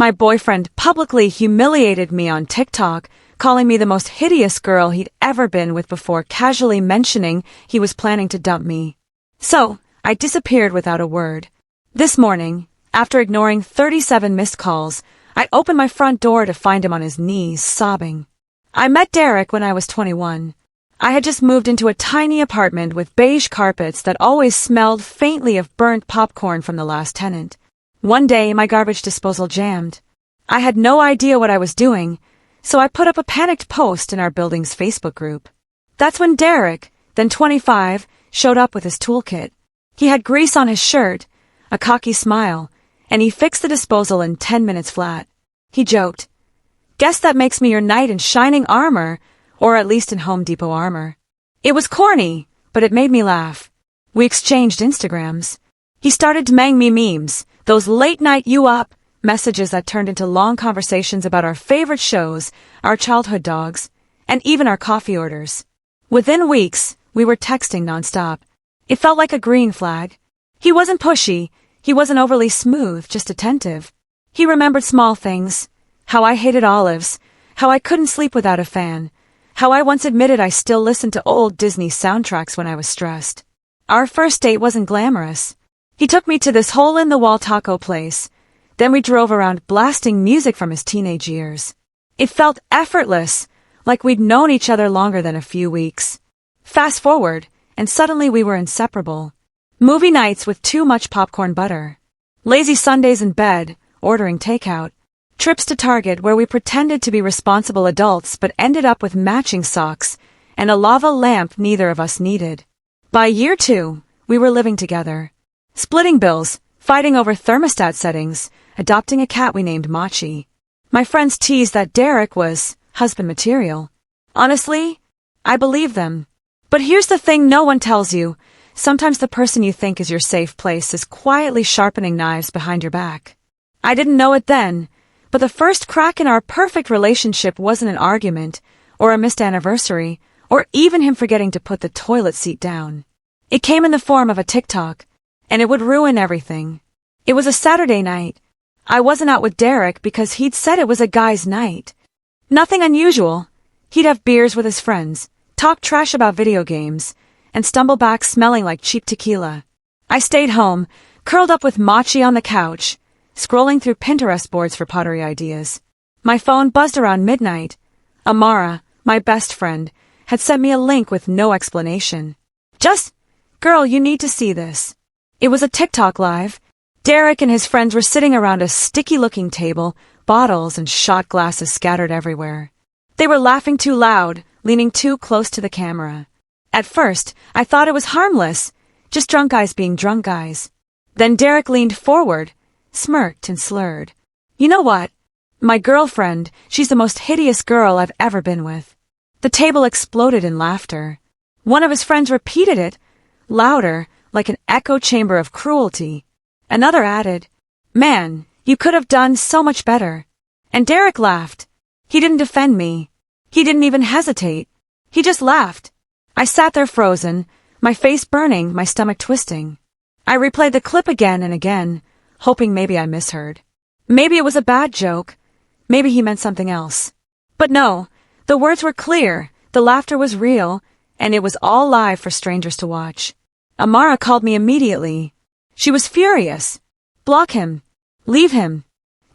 My boyfriend publicly humiliated me on TikTok, calling me the most hideous girl he'd ever been with before casually mentioning he was planning to dump me. So, I disappeared without a word. This morning, after ignoring 37 missed calls, I opened my front door to find him on his knees, sobbing. I met Derek when I was 21. I had just moved into a tiny apartment with beige carpets that always smelled faintly of burnt popcorn from the last tenant. One day, my garbage disposal jammed. I had no idea what I was doing, so I put up a panicked post in our building's Facebook group. That's when Derek, then 25, showed up with his toolkit. He had grease on his shirt, a cocky smile, and he fixed the disposal in 10 minutes flat. He joked, "Guess that makes me your knight in shining armor, or at least in Home Depot armor." It was corny, but it made me laugh. We exchanged Instagrams. He started to mang me memes, those late-night you up messages that turned into long conversations about our favorite shows, our childhood dogs, and even our coffee orders. Within weeks, we were texting nonstop. It felt like a green flag. He wasn't pushy, he wasn't overly smooth, just attentive. He remembered small things, how I hated olives, how I couldn't sleep without a fan, how I once admitted I still listened to old Disney soundtracks when I was stressed. Our first date wasn't glamorous. He took me to this hole-in-the-wall taco place. Then we drove around blasting music from his teenage years. It felt effortless, like we'd known each other longer than a few weeks. Fast forward, and suddenly we were inseparable. Movie nights with too much popcorn butter. Lazy Sundays in bed, ordering takeout. Trips to Target where we pretended to be responsible adults but ended up with matching socks and a lava lamp neither of us needed. By year 2, we were living together. Splitting bills, fighting over thermostat settings, adopting a cat we named Machi. My friends teased that Derek was husband material. Honestly, I believe them. But here's the thing no one tells you. Sometimes the person you think is your safe place is quietly sharpening knives behind your back. I didn't know it then, but the first crack in our perfect relationship wasn't an argument, or a missed anniversary, or even him forgetting to put the toilet seat down. It came in the form of a TikTok, and it would ruin everything. It was a Saturday night. I wasn't out with Derek because he'd said it was a guy's night. Nothing unusual. He'd have beers with his friends, talk trash about video games, and stumble back smelling like cheap tequila. I stayed home, curled up with Machi on the couch, scrolling through Pinterest boards for pottery ideas. My phone buzzed around midnight. Amara, my best friend, had sent me a link with no explanation. Girl, you need to see this. It was a TikTok live. Derek and his friends were sitting around a sticky-looking table, bottles and shot glasses scattered everywhere. They were laughing too loud, leaning too close to the camera. At first, I thought it was harmless, just drunk guys being drunk guys. Then Derek leaned forward, smirked and slurred. "You know what? My girlfriend, she's the most hideous girl I've ever been with." The table exploded in laughter. One of his friends repeated it, louder, like an echo chamber of cruelty. Another added, "Man, you could have done so much better." And Derek laughed. He didn't defend me. He didn't even hesitate. He just laughed. I sat there frozen, my face burning, my stomach twisting. I replayed the clip again and again, hoping maybe I misheard. Maybe it was a bad joke. Maybe he meant something else. But no, the words were clear, the laughter was real, and it was all live for strangers to watch. Amara called me immediately. She was furious. "Block him. Leave him.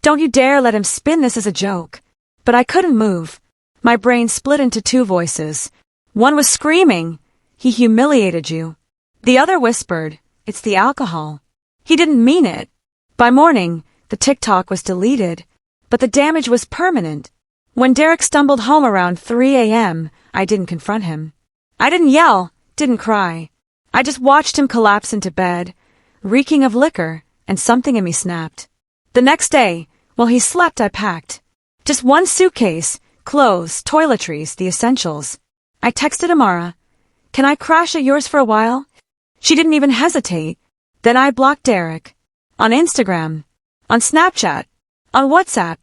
Don't you dare let him spin this as a joke." But I couldn't move. My brain split into two voices. One was screaming, "He humiliated you." The other whispered, "It's the alcohol." He didn't mean it. By morning, the TikTok was deleted, but the damage was permanent. When Derek stumbled home around 3 a.m., I didn't confront him. I didn't yell, didn't cry. I just watched him collapse into bed, reeking of liquor, and something in me snapped. The next day, while he slept, I packed. Just one suitcase, clothes, toiletries, the essentials. I texted Amara, "Can I crash at yours for a while?" She didn't even hesitate. Then I blocked Derek. On Instagram, on Snapchat, on WhatsApp,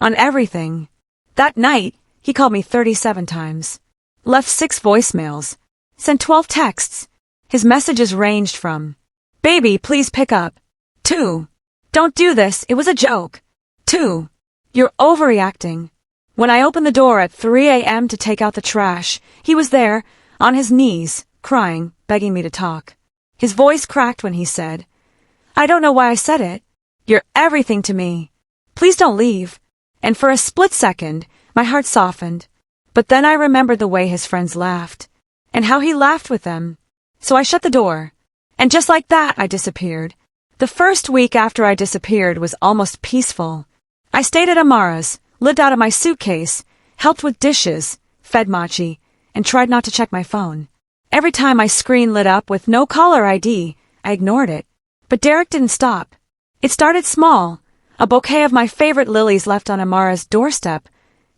on everything. That night, he called me 37 times. Left 6 voicemails. Sent 12 texts. His messages ranged from, "Baby, please pick up," to, "Don't do this, it was a joke," 2. You're overreacting. When I opened the door at 3 a.m. to take out the trash, he was there, on his knees, crying, begging me to talk. His voice cracked when he said, "I don't know why I said it. You're everything to me. Please don't leave." And for a split second, my heart softened. But then I remembered the way his friends laughed, and how he laughed with them. So I shut the door. And just like that, I disappeared. The first week after I disappeared was almost peaceful. I stayed at Amara's, lived out of my suitcase, helped with dishes, fed Machi, and tried not to check my phone. Every time my screen lit up with no caller ID, I ignored it. But Derek didn't stop. It started small, a bouquet of my favorite lilies left on Amara's doorstep.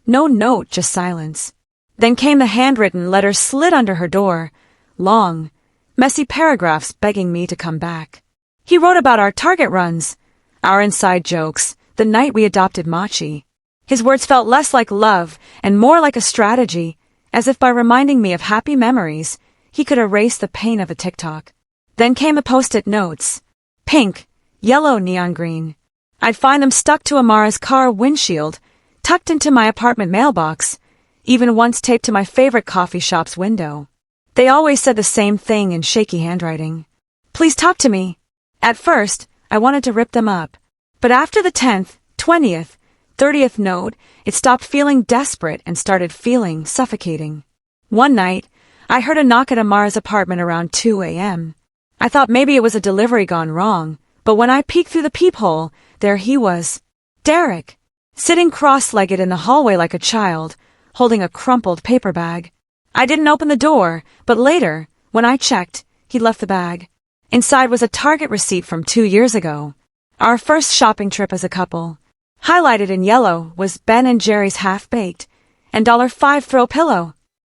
No note, just silence. Then came the handwritten letters slid under her door, long, messy paragraphs begging me to come back. He wrote about our Target runs, our inside jokes, the night we adopted Machi. His words felt less like love and more like a strategy, as if by reminding me of happy memories, he could erase the pain of a TikTok. Then came the post-it notes. Pink, yellow, neon green. I'd find them stuck to Amara's car windshield, tucked into my apartment mailbox, even once taped to my favorite coffee shop's window. They always said the same thing in shaky handwriting. "Please talk to me." At first, I wanted to rip them up. But after the 10th, 20th, 30th note, it stopped feeling desperate and started feeling suffocating. One night, I heard a knock at Amara's apartment around 2 a.m. I thought maybe it was a delivery gone wrong, but when I peeked through the peephole, there he was. Derek, sitting cross-legged in the hallway like a child, holding a crumpled paper bag. I didn't open the door, but later, when I checked, he'd left the bag. Inside was a Target receipt from 2 years ago. Our first shopping trip as a couple. Highlighted in yellow was Ben & Jerry's Half-Baked and $5 throw pillow.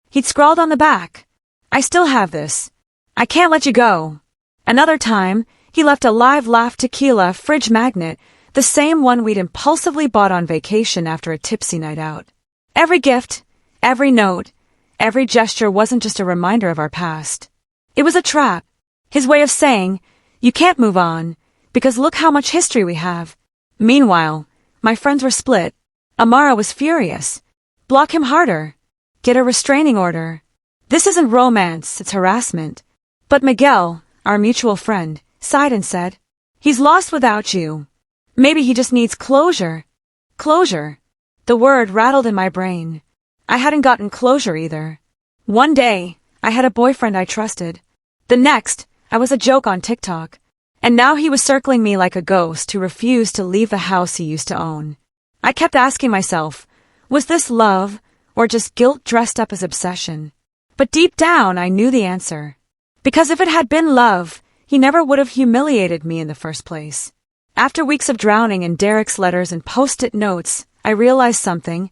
He'd scrawled on the back, "I still have this. I can't let you go." Another time, he left a Live Laugh tequila fridge magnet, the same one we'd impulsively bought on vacation after a tipsy night out. Every gift, every note, every gesture wasn't just a reminder of our past. It was a trap. His way of saying, "You can't move on, because look how much history we have." Meanwhile, my friends were split. Amara was furious. Block him harder. Get a restraining order. This isn't romance, it's harassment. But Miguel, our mutual friend, sighed and said, "He's lost without you. Maybe he just needs closure." Closure. The word rattled in my brain. I hadn't gotten closure either. One day, I had a boyfriend I trusted. The next, I was a joke on TikTok. And now he was circling me like a ghost who refused to leave the house he used to own. I kept asking myself, was this love or just guilt dressed up as obsession? But deep down, I knew the answer. Because if it had been love, he never would have humiliated me in the first place. After weeks of drowning in Derek's letters and post-it notes, I realized something.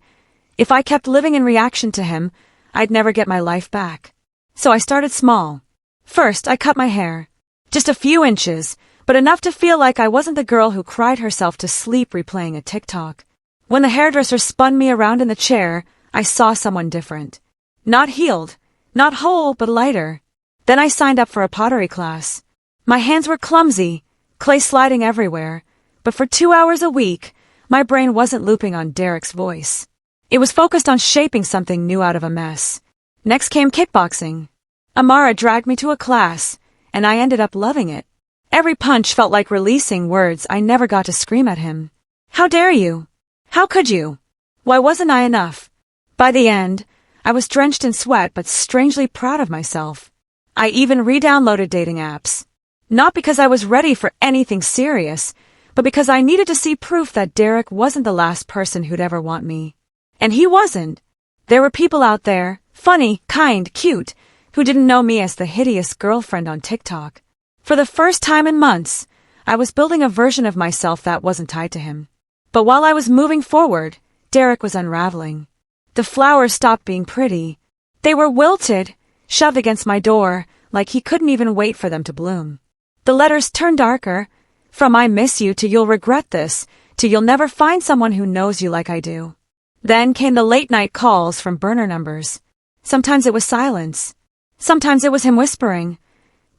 If I kept living in reaction to him, I'd never get my life back. So I started small. First, I cut my hair. Just a few inches, but enough to feel like I wasn't the girl who cried herself to sleep replaying a TikTok. When the hairdresser spun me around in the chair, I saw someone different. Not healed, not whole, but lighter. Then I signed up for a pottery class. My hands were clumsy, clay sliding everywhere, but for 2 hours a week, my brain wasn't looping on Derek's voice. It was focused on shaping something new out of a mess. Next came kickboxing. Amara dragged me to a class, and I ended up loving it. Every punch felt like releasing words I never got to scream at him. "How dare you? How could you? Why wasn't I enough?" By the end, I was drenched in sweat but strangely proud of myself. I even re-downloaded dating apps. Not because I was ready for anything serious, but because I needed to see proof that Derek wasn't the last person who'd ever want me. And he wasn't. There were people out there, funny, kind, cute, who didn't know me as the hideous girlfriend on TikTok. For the first time in months, I was building a version of myself that wasn't tied to him. But while I was moving forward, Derek was unraveling. The flowers stopped being pretty. They were wilted, shoved against my door, like he couldn't even wait for them to bloom. The letters turned darker, from "I miss you" to "You'll regret this," to "You'll never find someone who knows you like I do." Then came the late-night calls from burner numbers. Sometimes it was silence. Sometimes it was him whispering,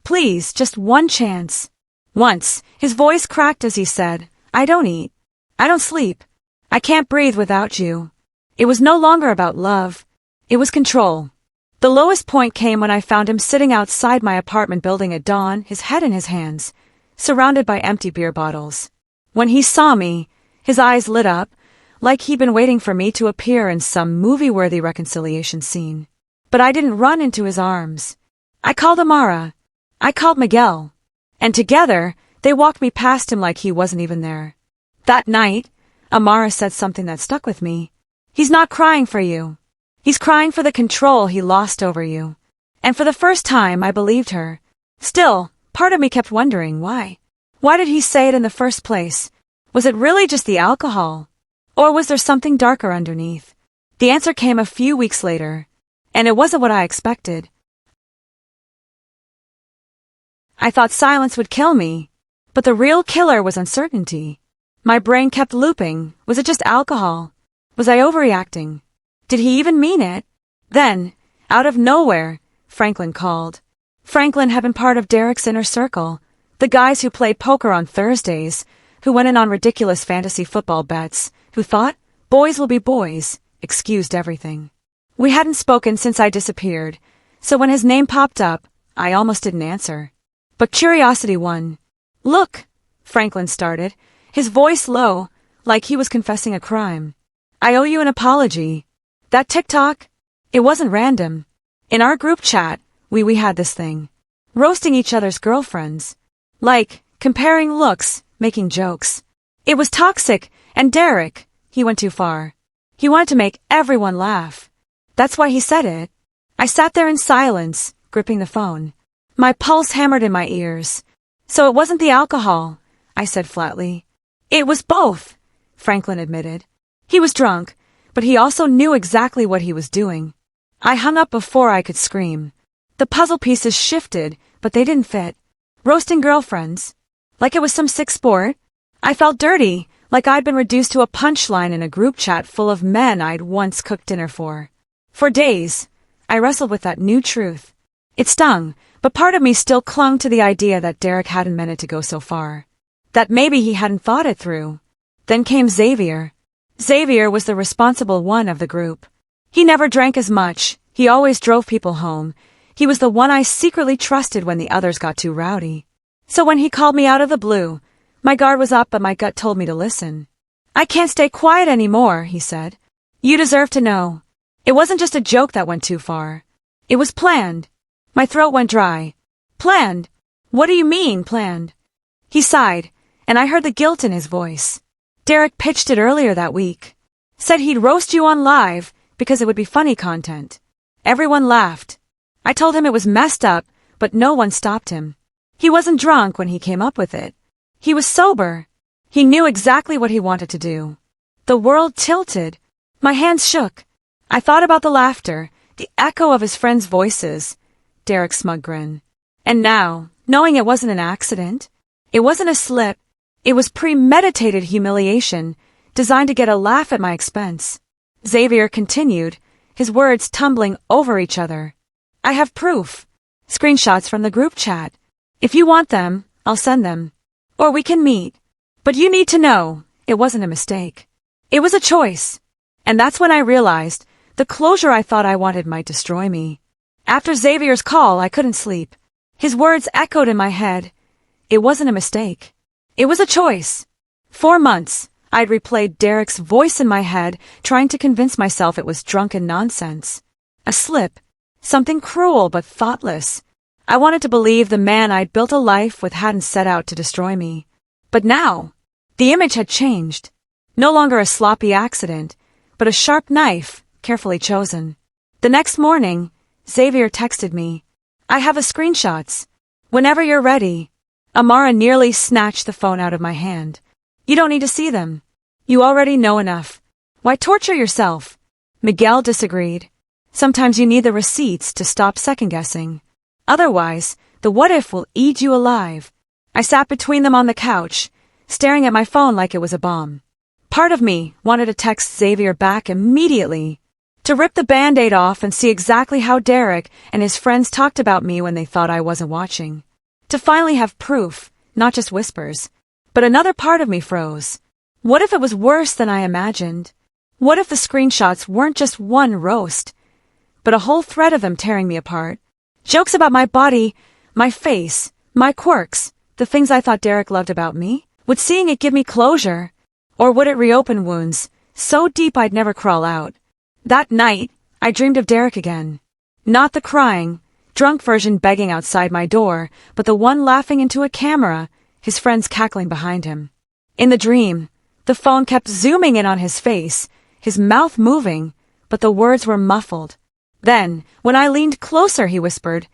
"Please, just one chance." Once, his voice cracked as he said, "I don't eat." I don't sleep. I can't breathe without you. It was no longer about love. It was control. The lowest point came when I found him sitting outside my apartment building at dawn, his head in his hands, surrounded by empty beer bottles. When he saw me, his eyes lit up, like he'd been waiting for me to appear in some movie-worthy reconciliation scene. But I didn't run into his arms. I called Amara. I called Miguel. And together, they walked me past him like he wasn't even there. That night, Amara said something that stuck with me. He's not crying for you. He's crying for the control he lost over you. And for the first time, I believed her. Still, part of me kept wondering why. Why did he say it in the first place? Was it really just the alcohol? Or was there something darker underneath? The answer came a few weeks later, and it wasn't what I expected. I thought silence would kill me, but the real killer was uncertainty. My brain kept looping. Was it just alcohol? Was I overreacting? Did he even mean it? Then, out of nowhere, Franklin called. Franklin had been part of Derek's inner circle, the guys who played poker on Thursdays, who went in on ridiculous fantasy football bets, who thought boys will be boys, excused everything. We hadn't spoken since I disappeared, so when his name popped up, I almost didn't answer. But curiosity won. Look, Franklin started, his voice low, like he was confessing a crime. I owe you an apology. That TikTok, it wasn't random. In our group chat, we had this thing. Roasting each other's girlfriends. Like, comparing looks, making jokes. It was toxic, and Derek, he went too far. He wanted to make everyone laugh. That's why he said it. I sat there in silence, gripping the phone. My pulse hammered in my ears. So it wasn't the alcohol, I said flatly. It was both, Franklin admitted. He was drunk, but he also knew exactly what he was doing. I hung up before I could scream. The puzzle pieces shifted, but they didn't fit. Roasting girlfriends. Like it was some sick sport. I felt dirty, like I'd been reduced to a punchline in a group chat full of men I'd once cooked dinner for. For days, I wrestled with that new truth. It stung, but part of me still clung to the idea that Derek hadn't meant it to go so far. That maybe he hadn't thought it through. Then came Xavier. Xavier was the responsible one of the group. He never drank as much. He always drove people home. He was the one I secretly trusted when the others got too rowdy. So when he called me out of the blue, my guard was up but my gut told me to listen. I can't stay quiet anymore, he said. You deserve to know. It wasn't just a joke that went too far. It was planned. My throat went dry. Planned? What do you mean, planned? He sighed, and I heard the guilt in his voice. Derek pitched it earlier that week. Said he'd roast you on live because it would be funny content. Everyone laughed. I told him it was messed up, but no one stopped him. He wasn't drunk when he came up with it. He was sober. He knew exactly what he wanted to do. The world tilted. My hands shook. I thought about the laughter, the echo of his friends' voices. Derek's smug grin. And now, knowing it wasn't an accident, it wasn't a slip, it was premeditated humiliation, designed to get a laugh at my expense. Xavier continued, his words tumbling over each other. I have proof. Screenshots from the group chat. If you want them, I'll send them. Or we can meet. But you need to know, it wasn't a mistake. It was a choice. And that's when I realized the closure I thought I wanted might destroy me. After Xavier's call, I couldn't sleep. His words echoed in my head. It wasn't a mistake. It was a choice. 4 months, I'd replayed Derek's voice in my head, trying to convince myself it was drunken nonsense. A slip. Something cruel but thoughtless. I wanted to believe the man I'd built a life with hadn't set out to destroy me. But now, the image had changed. No longer a sloppy accident, but a sharp knife, carefully chosen. The next morning, Xavier texted me. I have the screenshots. Whenever you're ready. Amara nearly snatched the phone out of my hand. You don't need to see them. You already know enough. Why torture yourself? Miguel disagreed. Sometimes you need the receipts to stop second-guessing. Otherwise, the what-if will eat you alive. I sat between them on the couch, staring at my phone like it was a bomb. Part of me wanted to text Xavier back immediately, to rip the Band-Aid off and see exactly how Derek and his friends talked about me when they thought I wasn't watching. To finally have proof, not just whispers. But another part of me froze. What if it was worse than I imagined? What if the screenshots weren't just one roast, but a whole thread of them tearing me apart? Jokes about my body, my face, my quirks, the things I thought Derek loved about me? Would seeing it give me closure? Or would it reopen wounds so deep I'd never crawl out? That night, I dreamed of Derek again. Not the crying, drunk version begging outside my door, but the one laughing into a camera, his friends cackling behind him. In the dream, the phone kept zooming in on his face, his mouth moving, but the words were muffled. Then, when I leaned closer, he whispered,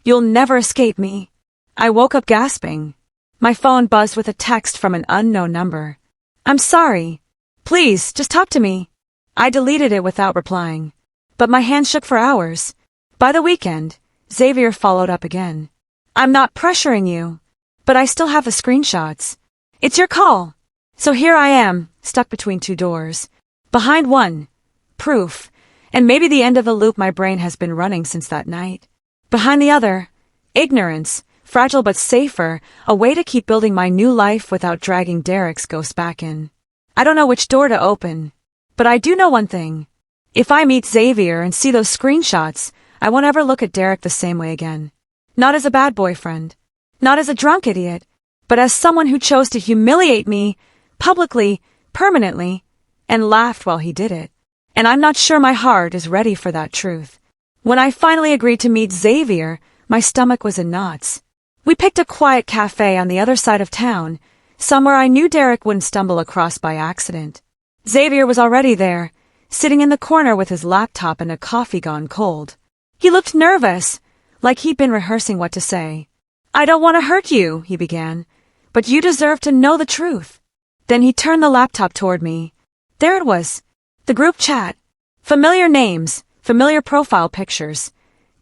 "You'll never escape me." I woke up gasping. My phone buzzed with a text from an unknown number. "I'm sorry. Please, just talk to me." I deleted it without replying. But my hands shook for hours. By the weekend, Xavier followed up again. "I'm not pressuring you, but I still have the screenshots. It's your call." So here I am, stuck between two doors. Behind one, proof, and maybe the end of the loop my brain has been running since that night. Behind the other, ignorance, fragile but safer, a way to keep building my new life without dragging Derek's ghost back in. I don't know which door to open, but I do know one thing. If I meet Xavier and see those screenshots, I won't ever look at Derek the same way again. Not as a bad boyfriend, not as a drunk idiot, but as someone who chose to humiliate me, publicly, permanently, and laughed while he did it. And I'm not sure my heart is ready for that truth. When I finally agreed to meet Xavier, my stomach was in knots. We picked a quiet cafe on the other side of town, somewhere I knew Derek wouldn't stumble across by accident. Xavier was already there, sitting in the corner with his laptop and a coffee gone cold. He looked nervous, like he'd been rehearsing what to say. "I don't want to hurt you," he began, "but you deserve to know the truth." Then he turned the laptop toward me. There it was. The group chat. Familiar names, familiar profile pictures.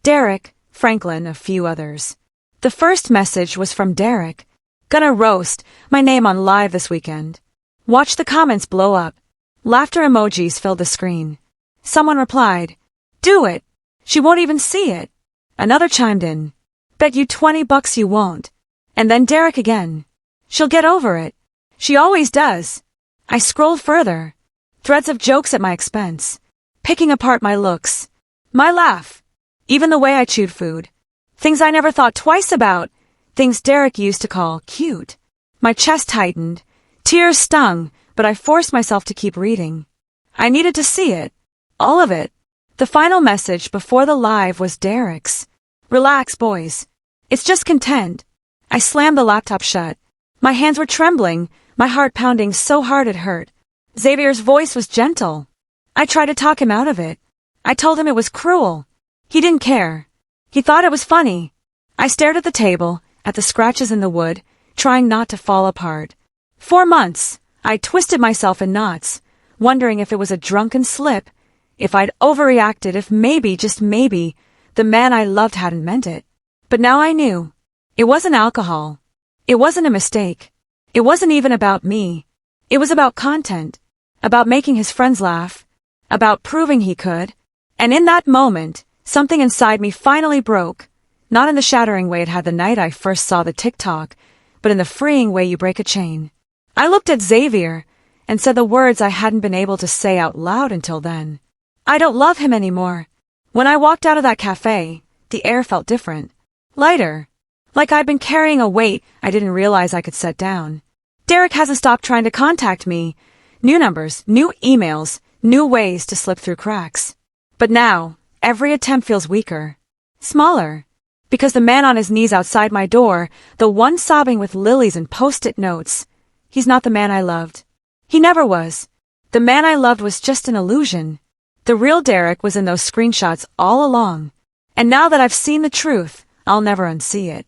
Derek, Franklin, a few others. The first message was from Derek. "Gonna roast my name on live this weekend." Watch the comments blow up. Laughter emojis filled the screen. Someone replied, "Do it. She won't even see it." Another chimed in, "Bet you $20 you won't." And then Derek again. "She'll get over it. She always does." I scrolled further. Threads of jokes at my expense. Picking apart my looks. My laugh. Even the way I chewed food. Things I never thought twice about. Things Derek used to call cute. My chest tightened. Tears stung, but I forced myself to keep reading. I needed to see it. All of it. The final message before the live was Derek's. "Relax, boys. It's just content." I slammed the laptop shut. My hands were trembling, my heart pounding so hard it hurt. Xavier's voice was gentle. I tried to talk him out of it. I told him it was cruel. He didn't care. He thought it was funny. I stared at the table, at the scratches in the wood, trying not to fall apart. 4 months, I twisted myself in knots, wondering if it was a drunken slip, if I'd overreacted, if maybe, just maybe, the man I loved hadn't meant it. But now I knew. It wasn't alcohol. It wasn't a mistake. It wasn't even about me. It was about content, about making his friends laugh, about proving he could. And in that moment, something inside me finally broke, not in the shattering way it had the night I first saw the TikTok, but in the freeing way you break a chain. I looked at Xavier and said the words I hadn't been able to say out loud until then. I don't love him anymore. When I walked out of that cafe, the air felt different. Lighter. Like I'd been carrying a weight I didn't realize I could set down. Derek hasn't stopped trying to contact me. New numbers, new emails, new ways to slip through cracks. But now, every attempt feels weaker. Smaller. Because the man on his knees outside my door, the one sobbing with lilies and post-it notes, he's not the man I loved. He never was. The man I loved was just an illusion. The real Derek was in those screenshots all along. And now that I've seen the truth, I'll never unsee it.